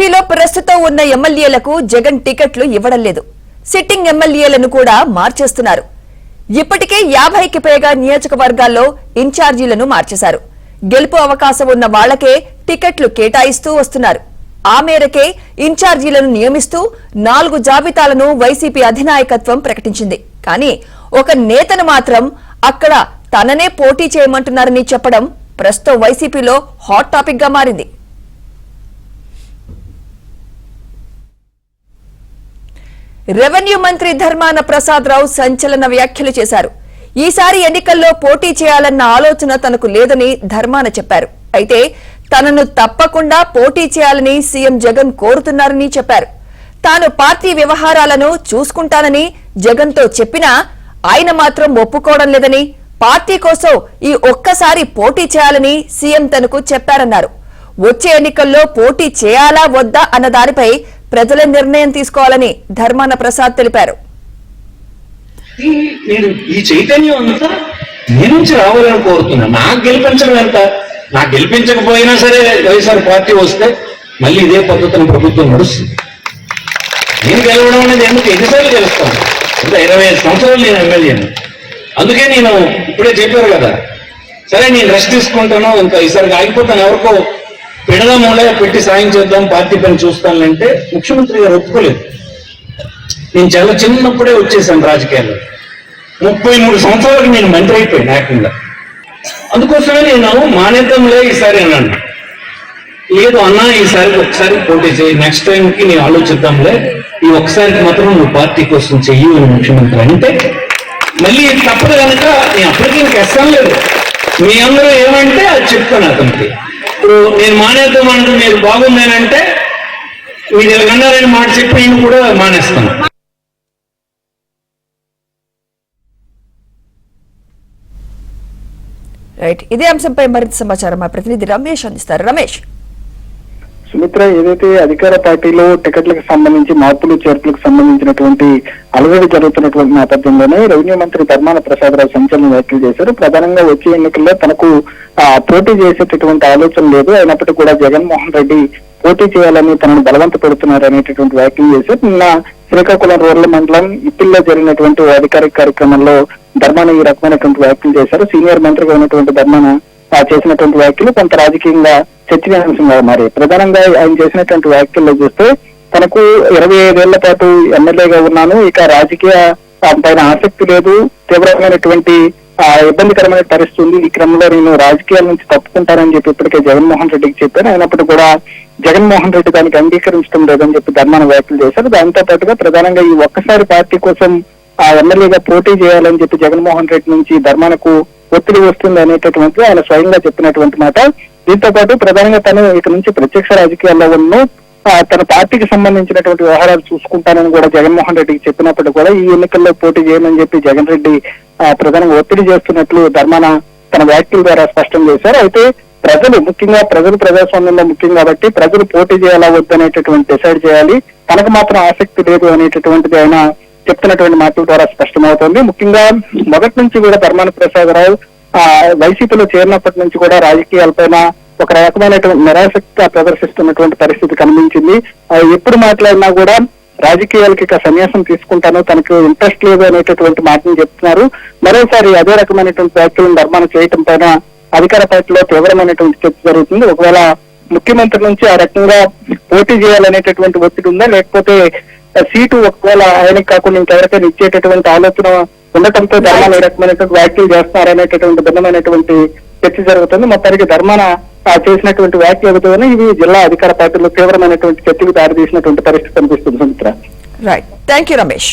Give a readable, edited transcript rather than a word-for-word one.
వైసీపీలో ప్రస్తుతం ఉన్న ఎమ్మెల్యేలకు జగన్ టికెట్లు ఇవ్వడం లేదు. సిట్టింగ్ ఎమ్మెల్యేలను కూడా మార్చేస్తున్నారు. ఇప్పటికే 50కి పైగా నియోజకవర్గాల్లో ఇన్ఛార్జీలను మార్చేశారు. గెలుపు అవకాశం ఉన్న వాళ్లకే టికెట్లు కేటాయిస్తూ వస్తున్నారు. ఆ మేరకే ఇన్ఛార్జీలను నియమిస్తూ 4 జాబితాలను వైసీపీ అధినాయకత్వం ప్రకటించింది. కానీ ఒక నేతను మాత్రం అక్కడ తననే పోటీ చేయమంటున్నారని చెప్పడం ప్రస్తుతం వైసీపీలో హాట్ టాపిక్ గా మారింది. రెవెన్యూ మంత్రి ధర్మాన ప్రసాద్ రావు సంచలన వ్యాఖ్యలు చేశారు. ఈసారి ఎన్నికల్లో పోటీ చేయాలన్న ఆలోచన తనకు లేదని ధర్మాన చెప్పారు. అయితే తనను తప్పకుండా పోటీ చేయాలని సీఎం జగన్ కోరుతున్నారని చెప్పారు. తాను పార్టీ వ్యవహారాలను చూసుకుంటానని జగన్ తో చెప్పినా ఆయన మాత్రం ఒప్పుకోవడం లేదని, పార్టీ కోసం ఈ ఒక్కసారి పోటీ చేయాలని సీఎం తనకు చెప్పారన్నారు. వచ్చే ఎన్నికల్లో పోటీ చేయాలా వద్దా అన్న దానిపై ప్రజల నిర్ణయం తీసుకోవాలని ధర్మాన ప్రసాద్ తెలిపారు. నేను ఈ చైతన్యం అంతా నీ నుంచి రావాలని కోరుతున్నా. నాకు గెలిపించడం ఎంత, నాకు గెలిపించకపోయినా సరే వైఎస్ఆర్ పార్టీ వస్తే మళ్ళీ ఇదే పద్ధతిని ప్రభుత్వం నడుస్తుంది. నేను గెలవడం అనేది ఎందుకు, ఎన్నిసార్లు గెలుస్తాను? ఇంకా 25 సంవత్సరాలు నేను ఎమ్మెల్యేను. అందుకే నేను ఇప్పుడే చెప్పారు కదా, సరే నేను రెస్ట్ తీసుకుంటాను, ఇంకా ఈసారి ఆగిపోతాను, ఎవరికో పెడదామూలే పెట్టి సాయం చేద్దాం, పార్టీ పని చూస్తానంటే ముఖ్యమంత్రి గారు ఒప్పుకోలేదు. నేను చాలా చిన్నప్పుడే వచ్చేసాను రాజకీయాల్లో. 33 సంవత్సరాలకు నేను మంత్రి అయిపోయాను ఏకంగా. అందుకోసమే నేను మానేద్దాంలే ఈసారి అన్నాను. లేదు అన్నా, ఈసారికి ఒకసారి పోటీ చేయి, నెక్స్ట్ టైంకి నేను ఆలోచిద్దాంలే, ఈ ఒక్కసారికి మాత్రం నువ్వు పార్టీ కోసం చెయ్యి అని ముఖ్యమంత్రి అంటే మళ్ళీ తప్పదు కనుక నేను అప్పటికీ ఇంక ఎస్సాం లేదు. మీ అందరూ ఏమంటే అది చెప్తాను అతనికి. ఇప్పుడు నేను మానేద్దామంటే మీరు బాగుందేనంటే మీరు ఎలాగన్నారని మాట చెప్పి నేను కూడా మానేస్తాను. రైట్, ఇదే అంశంపై మరింత సమాచారం మా ప్రతినిధి రమేష్ అందిస్తారు. రమేష్, సుమిత్ర, ఏదైతే అధికార పార్టీలో టికెట్లకు సంబంధించి మార్పులు చేర్పులకు సంబంధించినటువంటి అలజడి జరుగుతున్నటువంటి నేపథ్యంలోనే రెవెన్యూ మంత్రి ధర్మాన ప్రసాద్ రావు సంచలన వ్యాఖ్యలు చేశారు. ప్రధానంగా వచ్చే ఎన్నికల్లో తనకు పోటీ చేసేటటువంటి ఆలోచన లేదు, అయినప్పటికీ కూడా జగన్మోహన్ రెడ్డి పోటీ చేయాలని తనను బలవంత పెడుతున్నారు అనేటటువంటి వ్యాఖ్యలు చేశారు. నిన్న శ్రీకాకుళం రూరల్ మండలం ఇప్పిల్లో జరిగినటువంటి అధికారిక కార్యక్రమంలో ధర్మాన ఈ రకమైనటువంటి వ్యాఖ్యలు చేశారు. సీనియర్ మంత్రిగా ఉన్నటువంటి ధర్మాన చేసినటువంటి వ్యాఖ్యలు కొంత రాజకీయంగా చర్చనీయాంశంగా మారి. ప్రధానంగా ఆయన చేసినటువంటి వ్యాఖ్యల్లో చూస్తే తనకు 25 ఏళ్ల పాటు ఎమ్మెల్యేగా ఉన్నాను, ఇక రాజకీయ పైన ఆసక్తి లేదు, తీవ్రమైనటువంటి ఇబ్బందికరమైన పరిస్థితి ఉంది, ఈ క్రమంలో నేను రాజకీయాల నుంచి తప్పుకుంటానని చెప్పి ఇప్పటికే జగన్మోహన్ రెడ్డికి చెప్పాను. అయినప్పటికీ కూడా జగన్మోహన్ రెడ్డి దానికి అంగీకరించడం లేదని చెప్పి ధర్మాన వ్యాఖ్యలు చేశారు. దాంతో పాటుగా ప్రధానంగా ఈ ఒక్కసారి పార్టీ కోసం ఎమ్మెల్యేగా పోటీ చేయాలని చెప్పి జగన్మోహన్ రెడ్డి నుంచి ధర్మానకు ఒత్తిడి వస్తుంది అనేటటువంటి ఆయన స్వయంగా చెప్పినటువంటి మాట. దీంతో పాటు ప్రధానంగా తను ఇక నుంచి ప్రత్యక్ష రాజకీయాల్లో ఉన్న తన పార్టీకి సంబంధించినటువంటి వ్యవహారాలు చూసుకుంటానని కూడా జగన్మోహన్ రెడ్డికి చెప్పినప్పటికీ కూడా ఈ ఎన్నికల్లో పోటీ చేయమని చెప్పి జగన్ రెడ్డి ప్రధానంగా ఒత్తిడి చేస్తున్నట్లు ధర్మాన తన వ్యాఖ్యల ద్వారా స్పష్టం చేశారు. అయితే ముఖ్యంగా ప్రజలు ప్రజాస్వామ్యంలో ముఖ్యం కాబట్టి ప్రజలు పోటీ చేయాలా వద్దనేటటువంటి డిసైడ్ చేయాలి, తనకు మాత్రం ఆసక్తి లేదు అనేటటువంటిది ఆయన చెప్తున్నటువంటి మాటల ద్వారా స్పష్టమవుతోంది. ముఖ్యంగా మొదటి నుంచి కూడా ధర్మాన ప్రసాద్ రావు వైసీపీలో చేరినప్పటి నుంచి కూడా రాజకీయాలపైన ఒక రకమైనటువంటి నిరాసక్తి ప్రదర్శిస్తున్నటువంటి పరిస్థితి కనిపించింది. ఎప్పుడు మాట్లాడినా కూడా రాజకీయాలకి ఇక సన్యాసం తీసుకుంటాను, తనకు ఇంట్రెస్ట్ లేదు అనేటటువంటి మాటను చెప్తున్నారు. మరోసారి అదే రకమైనటువంటి వ్యాఖ్యలను ధర్మాన చేయటం పైన అధికార పార్టీలో తీవ్రమైనటువంటి చర్చ జరుగుతుంది. ఒకవేళ ముఖ్యమంత్రి నుంచి ఆ రకంగా పోటీ చేయాలనేటటువంటి ఒత్తిడి ఉందా, లేకపోతే సీటు ఒకవేళ ఆయనకి కాకుండా ఇంకెవరికైనా ఇచ్చేటటువంటి ఆలోచన ఉండటంతో ధర్మాన ఏ రకమైనటువంటి వ్యాఖ్యలు చేస్తున్నారనేటటువంటి భిన్నమైనటువంటి చర్చ జరుగుతుంది. మొత్తానికి ధర్మాన చేసినటువంటి వ్యాఖ్యలు ఇవి జిల్లా అధికార పార్టీలో తీవ్రమైనటువంటి చర్చకు దారితీసినటువంటి పరిస్థితి కనిపిస్తుంది. Sumitra, right, thank you Ramesh.